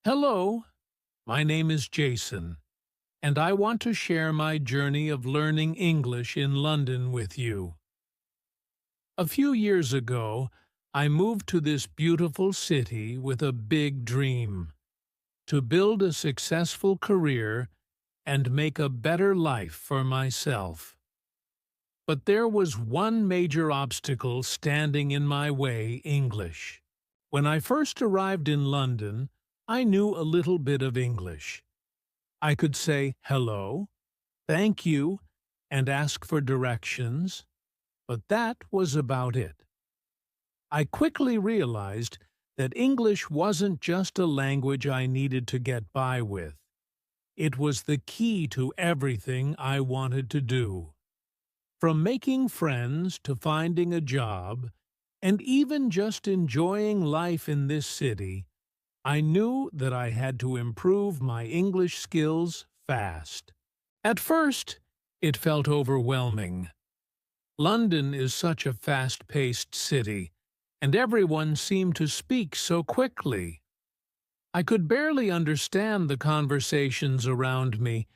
Hello, my name is Jason, and I want to share my journey of learning English in London with you. A few years ago, I moved to this beautiful city with a big dream: to build a successful career and make a better life for myself. But there was one major obstacle standing in my way: English. When I first arrived in London, I knew a little bit of English. I could say hello, thank you, and ask for directions, but that was about it. I quickly realized that English wasn't just a language I needed to get by with. It was the key to everything I wanted to do. From making friends to finding a job, and even just enjoying life in this city, I knew that I had to improve my English skills fast. At first, it felt overwhelming. London is such a fast-paced city, and everyone seemed to speak so quickly. I could barely understand the conversations around me,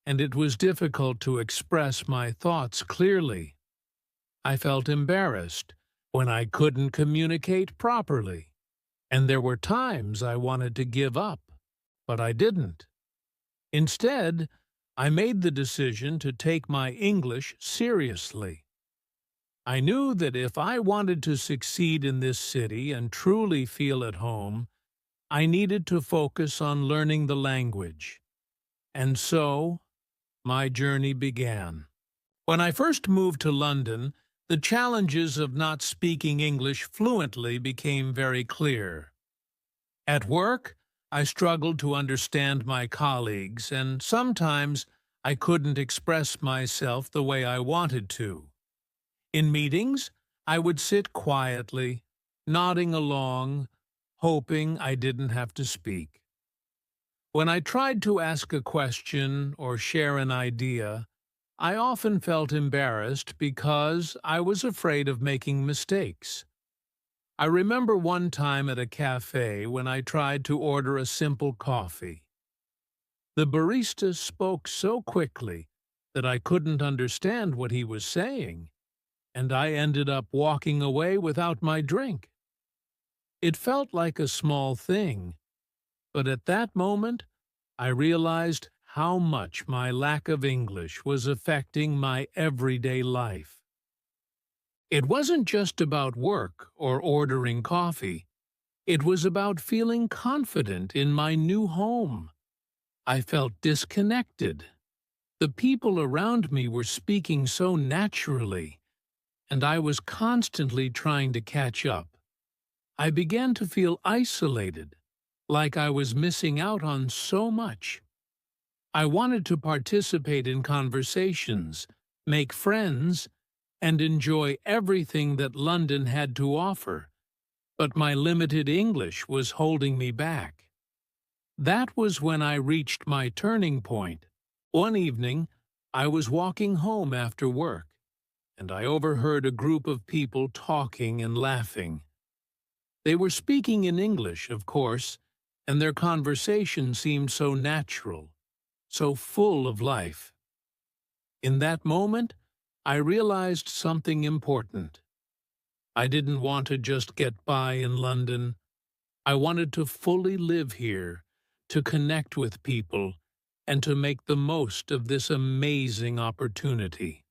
and it was difficult to express my thoughts clearly. I felt embarrassed when I couldn't communicate properly, and there were times I wanted to give up, but I didn't. Instead, I made the decision to take my English seriously. I knew that if I wanted to succeed in this city and truly feel at home, I needed to focus on learning the language. And so, my journey began. When I first moved to London, the challenges of not speaking English fluently became very clear. At work, I struggled to understand my colleagues, and sometimes I couldn't express myself the way I wanted to. In meetings, I would sit quietly, nodding along, hoping I didn't have to speak. When I tried to ask a question or share an idea, I often felt embarrassed because I was afraid of making mistakes. I remember one time at a cafe when I tried to order a simple coffee. The barista spoke so quickly that I couldn't understand what he was saying, and I ended up walking away without my drink. It felt like a small thing, but at that moment, I realized how much my lack of English was affecting my everyday life. It wasn't just about work or ordering coffee. It was about feeling confident in my new home. I felt disconnected. The people around me were speaking so naturally, and I was constantly trying to catch up. I began to feel isolated, like I was missing out on so much. I wanted to participate in conversations, make friends, and enjoy everything that London had to offer, but my limited English was holding me back. That was when I reached my turning point. One evening, I was walking home after work, and I overheard a group of people talking and laughing. They were speaking in English, of course, and their conversation seemed so natural, so full of life. In that moment, I realized something important. I didn't want to just get by in London. I wanted to fully live here, to connect with people, and to make the most of this amazing opportunity.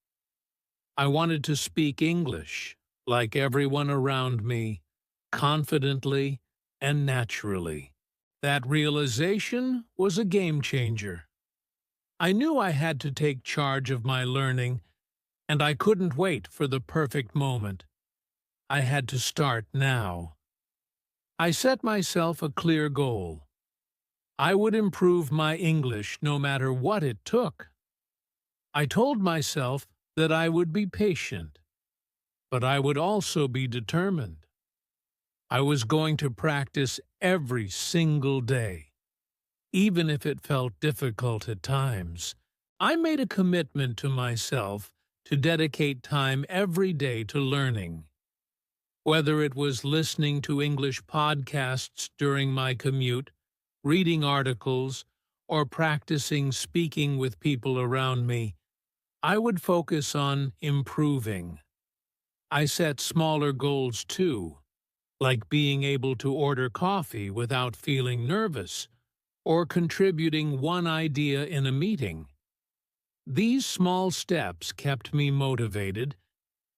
I wanted to speak English, like everyone around me, confidently and naturally. That realization was a game changer. I knew I had to take charge of my learning, and I couldn't wait for the perfect moment. I had to start now. I set myself a clear goal. I would improve my English no matter what it took. I told myself that I would be patient, but I would also be determined. I was going to practice every single day, even if it felt difficult at times. I made a commitment to myself to dedicate time every day to learning. Whether it was listening to English podcasts during my commute, reading articles, or practicing speaking with people around me, I would focus on improving. I set smaller goals too, like being able to order coffee without feeling nervous, or contributing one idea in a meeting. These small steps kept me motivated,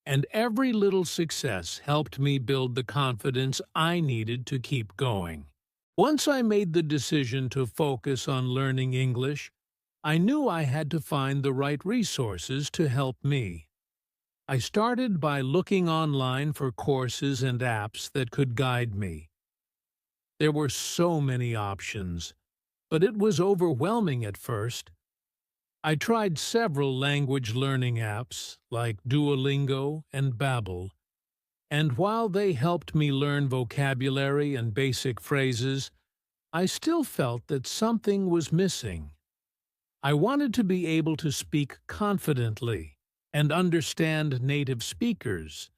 and every little success helped me build the confidence I needed to keep going. Once I made the decision to focus on learning English, I knew I had to find the right resources to help me. I started by looking online for courses and apps that could guide me. There were so many options, but it was overwhelming at first. I tried several language learning apps like Duolingo and Babbel, and while they helped me learn vocabulary and basic phrases, I still felt that something was missing. I wanted to be able to speak confidently and understand native speakers,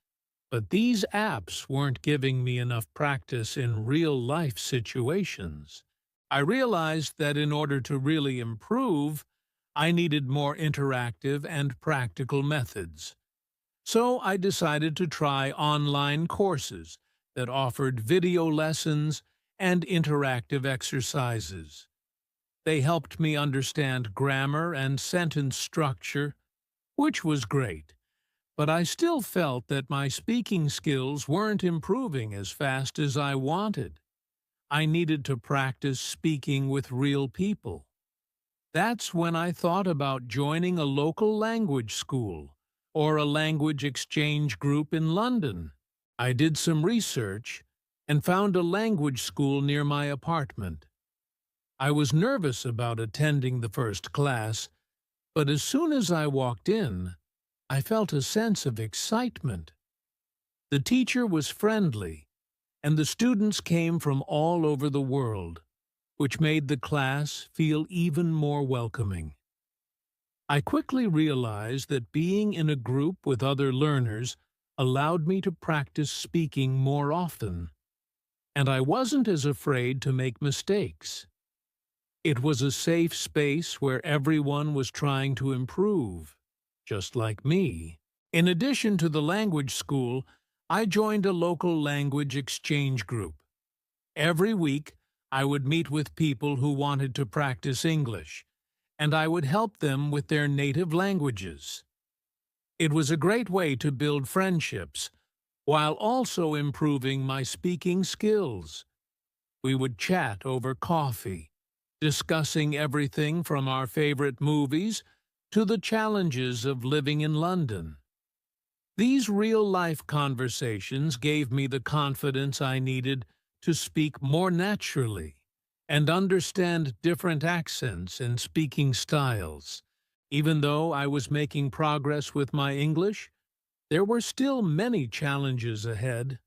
but these apps weren't giving me enough practice in real-life situations. I realized that in order to really improve, I needed more interactive and practical methods. So I decided to try online courses that offered video lessons and interactive exercises. They helped me understand grammar and sentence structure, which was great, but I still felt that my speaking skills weren't improving as fast as I wanted. I needed to practice speaking with real people. That's when I thought about joining a local language school or a language exchange group in London. I did some research and found a language school near my apartment. I was nervous about attending the first class, but as soon as I walked in, I felt a sense of excitement. The teacher was friendly, and the students came from all over the world, which made the class feel even more welcoming. I quickly realized that being in a group with other learners allowed me to practice speaking more often, and I wasn't as afraid to make mistakes. It was a safe space where everyone was trying to improve, just like me. In addition to the language school, I joined a local language exchange group. Every week, I would meet with people who wanted to practice English, and I would help them with their native languages. It was a great way to build friendships, while also improving my speaking skills. We would chat over coffee, discussing everything from our favorite movies to the challenges of living in London. These real-life conversations gave me the confidence I needed to speak more naturally and understand different accents and speaking styles. Even though I was making progress with my English, there were still many challenges ahead.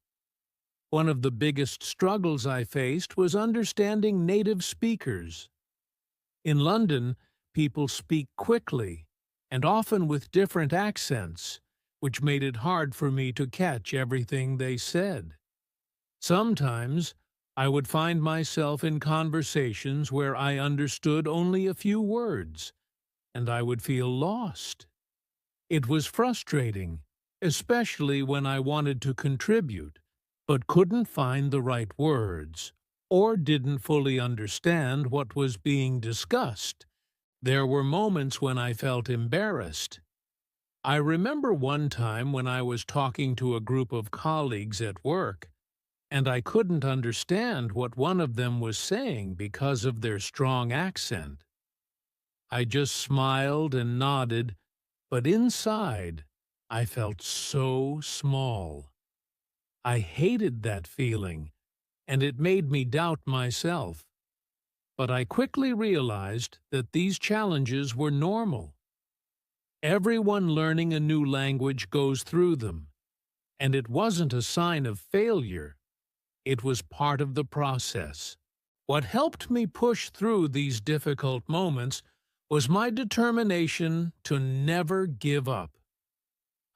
One of the biggest struggles I faced was understanding native speakers. In London, people speak quickly and often with different accents, which made it hard for me to catch everything they said. Sometimes, I would find myself in conversations where I understood only a few words, and I would feel lost. It was frustrating, especially when I wanted to contribute, but couldn't find the right words, or didn't fully understand what was being discussed. There were moments when I felt embarrassed. I remember one time when I was talking to a group of colleagues at work, and I couldn't understand what one of them was saying because of their strong accent. I just smiled and nodded, but inside, I felt so small. I hated that feeling, and it made me doubt myself. But I quickly realized that these challenges were normal. Everyone learning a new language goes through them, and it wasn't a sign of failure. It was part of the process. What helped me push through these difficult moments was my determination to never give up.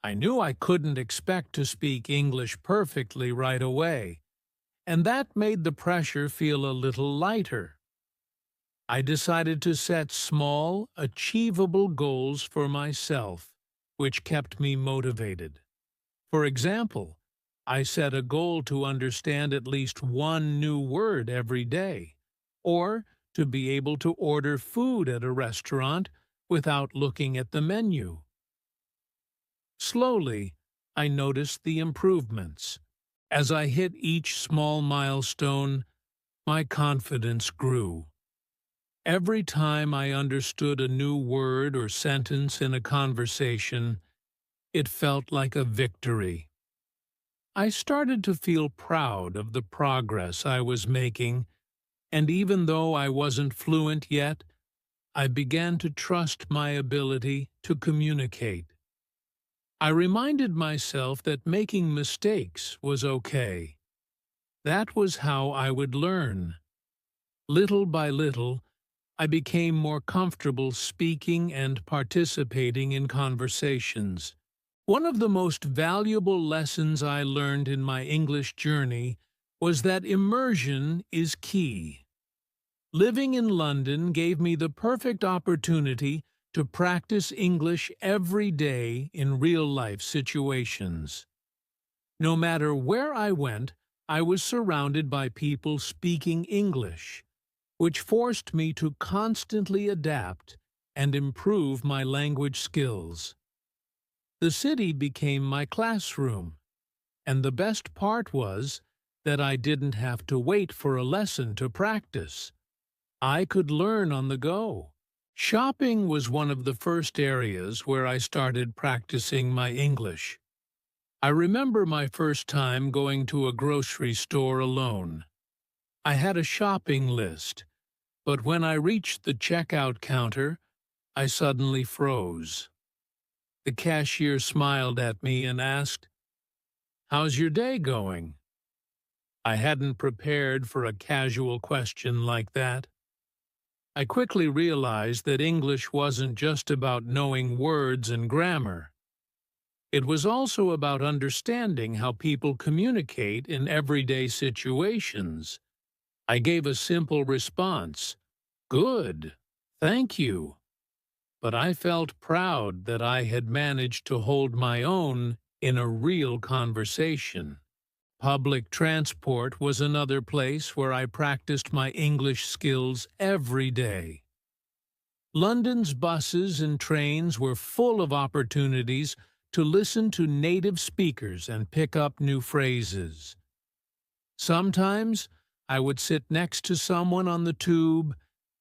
I knew I couldn't expect to speak English perfectly right away, and that made the pressure feel a little lighter. I decided to set small, achievable goals for myself, which kept me motivated. For example, I set a goal to understand at least one new word every day, or to be able to order food at a restaurant without looking at the menu. Slowly, I noticed the improvements. As I hit each small milestone, my confidence grew. Every time I understood a new word or sentence in a conversation, it felt like a victory. I started to feel proud of the progress I was making, and even though I wasn't fluent yet, I began to trust my ability to communicate. I reminded myself that making mistakes was okay. That was how I would learn. Little by little, I became more comfortable speaking and participating in conversations. One of the most valuable lessons I learned in my English journey was that immersion is key. Living in London gave me the perfect opportunity to practice English every day in real-life situations. No matter where I went, I was surrounded by people speaking English, which forced me to constantly adapt and improve my language skills. The city became my classroom, and the best part was that I didn't have to wait for a lesson to practice. I could learn on the go. Shopping was one of the first areas where I started practicing my English. I remember my first time going to a grocery store alone. I had a shopping list, but when I reached the checkout counter, I suddenly froze. The cashier smiled at me and asked, "How's your day going?" I hadn't prepared for a casual question like that. I quickly realized that English wasn't just about knowing words and grammar. It was also about understanding how people communicate in everyday situations. I gave a simple response, "Good, thank you." But I felt proud that I had managed to hold my own in a real conversation. Public transport was another place where I practiced my English skills every day. London's buses and trains were full of opportunities to listen to native speakers and pick up new phrases. Sometimes I would sit next to someone on the tube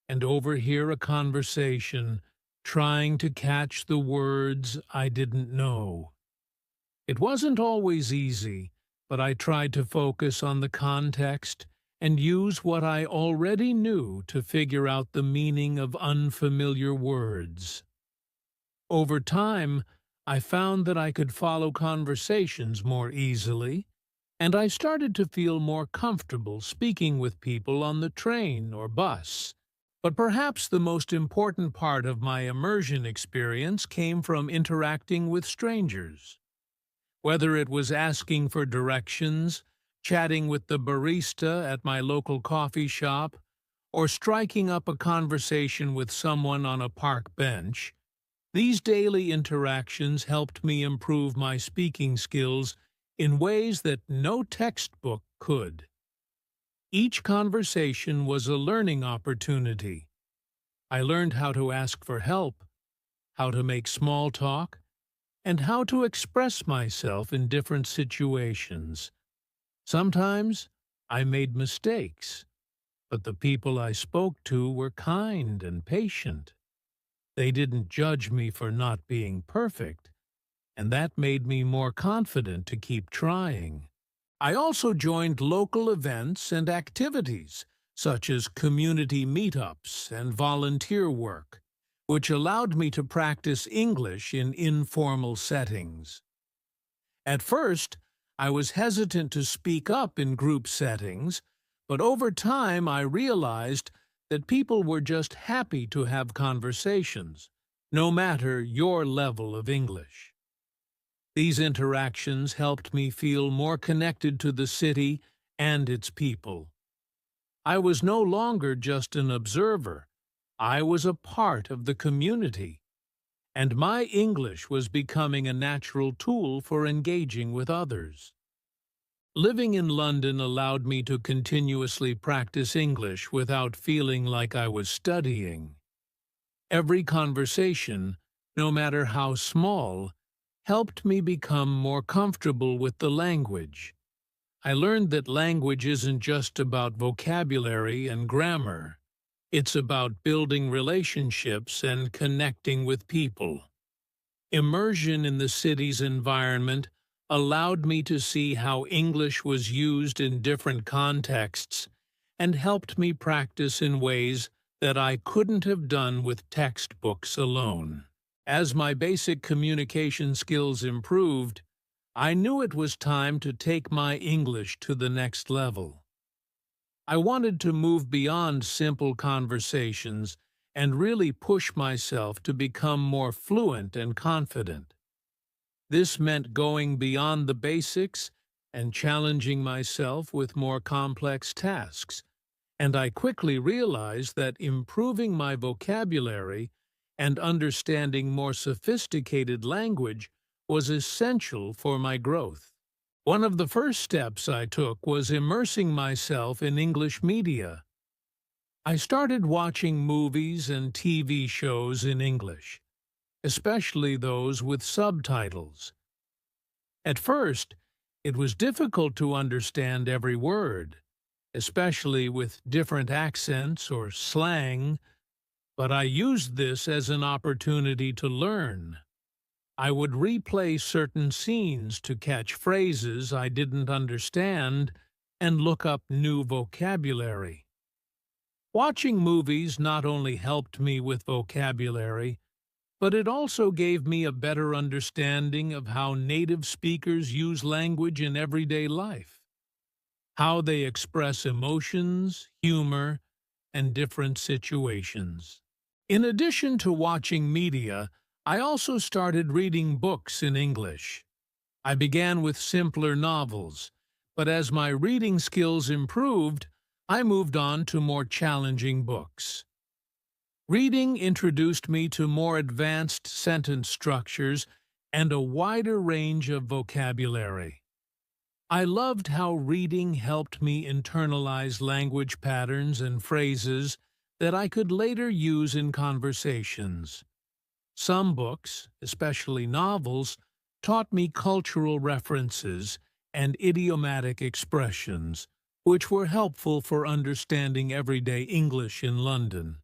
and overhear a conversation, trying to catch the words I didn't know. It wasn't always easy, but I tried to focus on the context and use what I already knew to figure out the meaning of unfamiliar words. Over time, I found that I could follow conversations more easily, and I started to feel more comfortable speaking with people on the train or bus. But perhaps the most important part of my immersion experience came from interacting with strangers. Whether it was asking for directions, chatting with the barista at my local coffee shop, or striking up a conversation with someone on a park bench, these daily interactions helped me improve my speaking skills in ways that no textbook could. Each conversation was a learning opportunity. I learned how to ask for help, how to make small talk, and how to express myself in different situations. Sometimes I made mistakes, but the people I spoke to were kind and patient. They didn't judge me for not being perfect, and that made me more confident to keep trying. I also joined local events and activities, such as community meetups and volunteer work, which allowed me to practice English in informal settings. At first, I was hesitant to speak up in group settings, but over time I realized that people were just happy to have conversations, no matter your level of English. These interactions helped me feel more connected to the city and its people. I was no longer just an observer. I was a part of the community, and my English was becoming a natural tool for engaging with others. Living in London allowed me to continuously practice English without feeling like I was studying. Every conversation, no matter how small, helped me become more comfortable with the language. I learned that language isn't just about vocabulary and grammar. It's about building relationships and connecting with people. Immersion in the city's environment allowed me to see how English was used in different contexts and helped me practice in ways that I couldn't have done with textbooks alone. As my basic communication skills improved, I knew it was time to take my English to the next level. I wanted to move beyond simple conversations and really push myself to become more fluent and confident. This meant going beyond the basics and challenging myself with more complex tasks, and I quickly realized that improving my vocabulary and understanding more sophisticated language was essential for my growth. One of the first steps I took was immersing myself in English media. I started watching movies and TV shows in English, especially those with subtitles. At first, it was difficult to understand every word, especially with different accents or slang, but I used this as an opportunity to learn. I would replay certain scenes to catch phrases I didn't understand and look up new vocabulary. Watching movies not only helped me with vocabulary, but it also gave me a better understanding of how native speakers use language in everyday life, how they express emotions, humor, and different situations. In addition to watching media, I also started reading books in English. I began with simpler novels, but as my reading skills improved, I moved on to more challenging books. Reading introduced me to more advanced sentence structures and a wider range of vocabulary. I loved how reading helped me internalize language patterns and phrases that I could later use in conversations. Some books, especially novels, taught me cultural references and idiomatic expressions, which were helpful for understanding everyday English in London.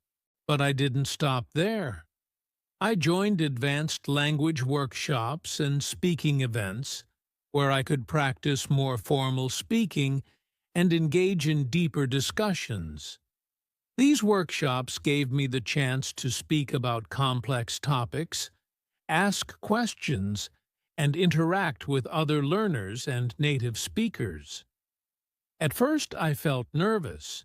But I didn't stop there. I joined advanced language workshops and speaking events, where I could practice more formal speaking and engage in deeper discussions. These workshops gave me the chance to speak about complex topics, ask questions, and interact with other learners and native speakers. At first I felt nervous,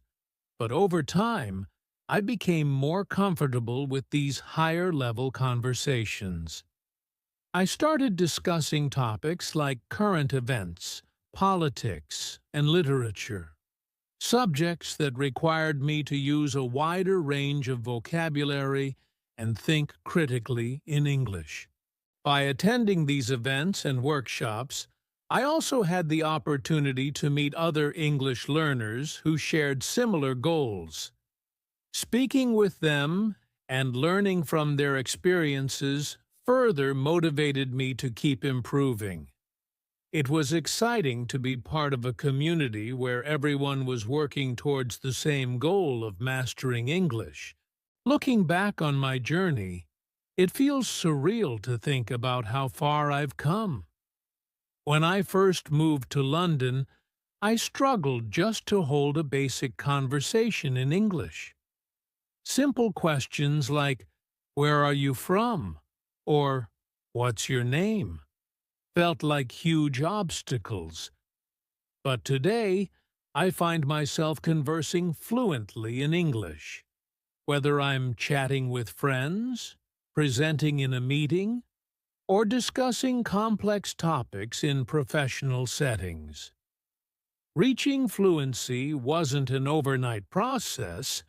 but over time I became more comfortable with these higher-level conversations. I started discussing topics like current events, politics, and literature. Subjects that required me to use a wider range of vocabulary and think critically in English. By attending these events and workshops, I also had the opportunity to meet other English learners who shared similar goals. Speaking with them and learning from their experiences further motivated me to keep improving. It was exciting to be part of a community where everyone was working towards the same goal of mastering English. Looking back on my journey, it feels surreal to think about how far I've come. When I first moved to London, I struggled just to hold a basic conversation in English. Simple questions like, "Where are you from?" or "What's your name?" felt like huge obstacles. But today, I find myself conversing fluently in English. Whether I'm chatting with friends, presenting in a meeting, or discussing complex topics in professional settings. Reaching fluency wasn't an overnight process,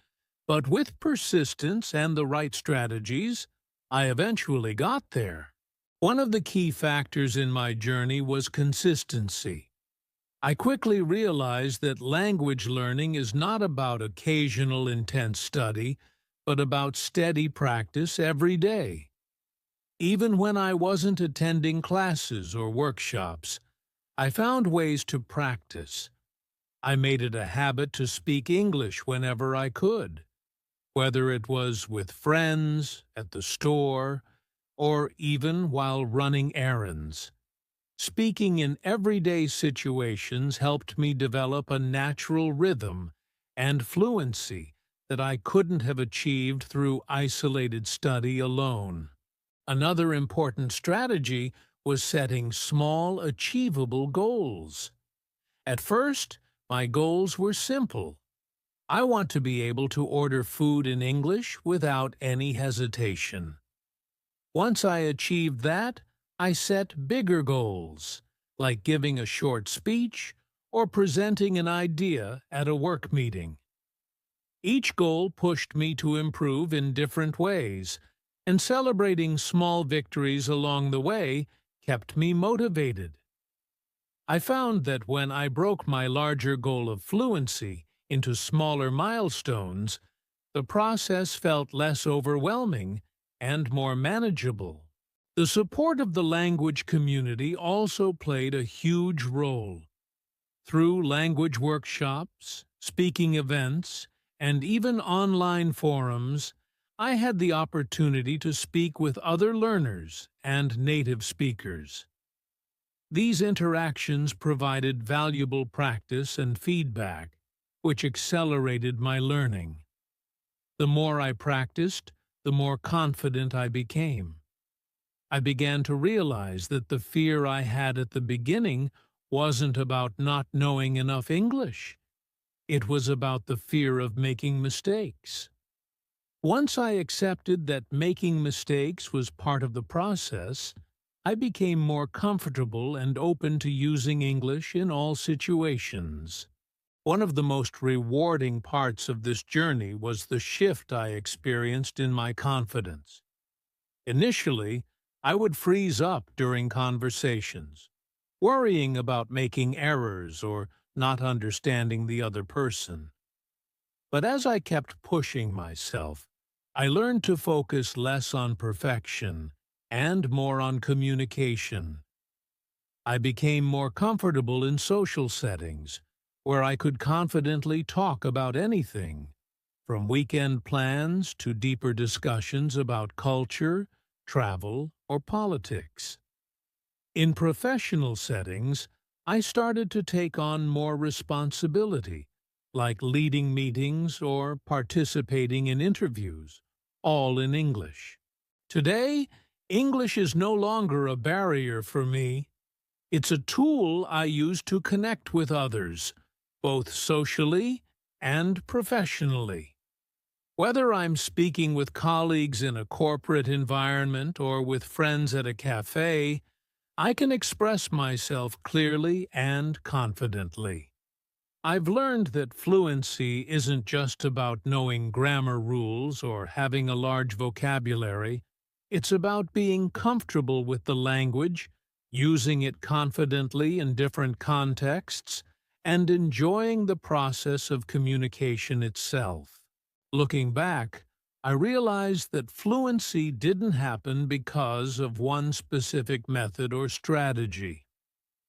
But with persistence and the right strategies, I eventually got there. One of the key factors in my journey was consistency. I quickly realized that language learning is not about occasional intense study, but about steady practice every day. Even when I wasn't attending classes or workshops, I found ways to practice. I made it a habit to speak English whenever I could, whether it was with friends, at the store, or even while running errands. Speaking in everyday situations helped me develop a natural rhythm and fluency that I couldn't have achieved through isolated study alone. Another important strategy was setting small, achievable goals. At first, my goals were simple. I want to be able to order food in English without any hesitation. Once I achieved that, I set bigger goals, like giving a short speech or presenting an idea at a work meeting. Each goal pushed me to improve in different ways, and celebrating small victories along the way kept me motivated. I found that when I broke my larger goal of fluency into smaller milestones, the process felt less overwhelming and more manageable. The support of the language community also played a huge role. Through language workshops, speaking events, and even online forums, I had the opportunity to speak with other learners and native speakers. These interactions provided valuable practice and feedback, which accelerated my learning. The more I practiced, the more confident I became. I began to realize that the fear I had at the beginning wasn't about not knowing enough English. It was about the fear of making mistakes. Once I accepted that making mistakes was part of the process, I became more comfortable and open to using English in all situations. One of the most rewarding parts of this journey was the shift I experienced in my confidence. Initially, I would freeze up during conversations, worrying about making errors or not understanding the other person. But as I kept pushing myself, I learned to focus less on perfection and more on communication. I became more comfortable in social settings, where I could confidently talk about anything, from weekend plans to deeper discussions about culture, travel, or politics. In professional settings, I started to take on more responsibility, like leading meetings or participating in interviews, all in English. Today, English is no longer a barrier for me. It's a tool I use to connect with others, both socially and professionally. Whether I'm speaking with colleagues in a corporate environment or with friends at a cafe, I can express myself clearly and confidently. I've learned that fluency isn't just about knowing grammar rules or having a large vocabulary. It's about being comfortable with the language, using it confidently in different contexts, and enjoying the process of communication itself. Looking back, I realized that fluency didn't happen because of one specific method or strategy.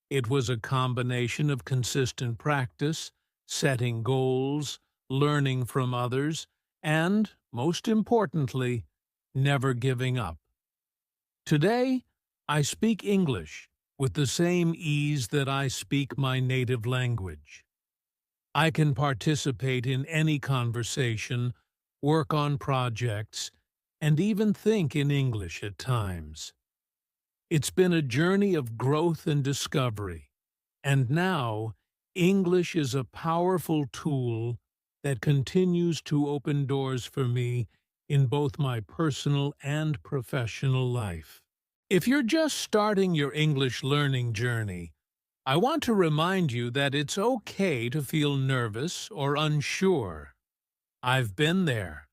It was a combination of consistent practice, setting goals, learning from others, and, most importantly, never giving up. Today, I speak English with the same ease that I speak my native language. I can participate in any conversation, work on projects, and even think in English at times. It's been a journey of growth and discovery, and now English is a powerful tool that continues to open doors for me in both my personal and professional life. If you're just starting your English learning journey, I want to remind you that it's okay to feel nervous or unsure. I've been there.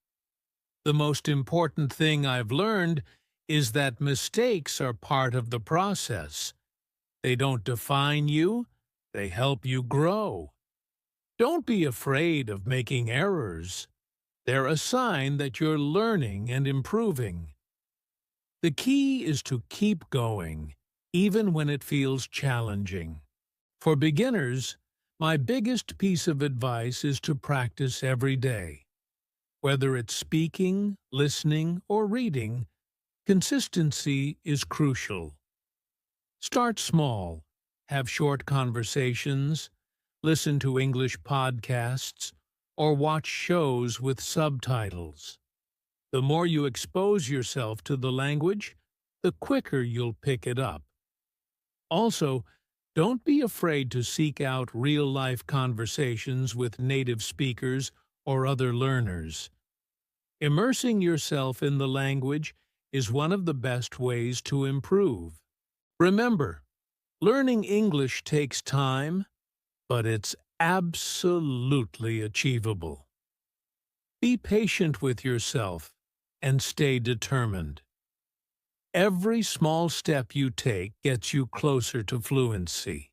The most important thing I've learned is that mistakes are part of the process. They don't define you, they help you grow. Don't be afraid of making errors. They're a sign that you're learning and improving. The key is to keep going, even when it feels challenging. For beginners, my biggest piece of advice is to practice every day. Whether it's speaking, listening, or reading, consistency is crucial. Start small, have short conversations, listen to English podcasts, or watch shows with subtitles. The more you expose yourself to the language, the quicker you'll pick it up. Also, don't be afraid to seek out real-life conversations with native speakers or other learners. Immersing yourself in the language is one of the best ways to improve. Remember, learning English takes time, but it's absolutely achievable. Be patient with yourself and stay determined. Every small step you take gets you closer to fluency.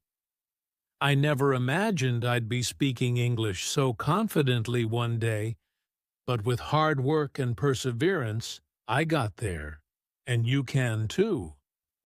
I never imagined I'd be speaking English so confidently one day, but with hard work and perseverance, I got there, and you can too.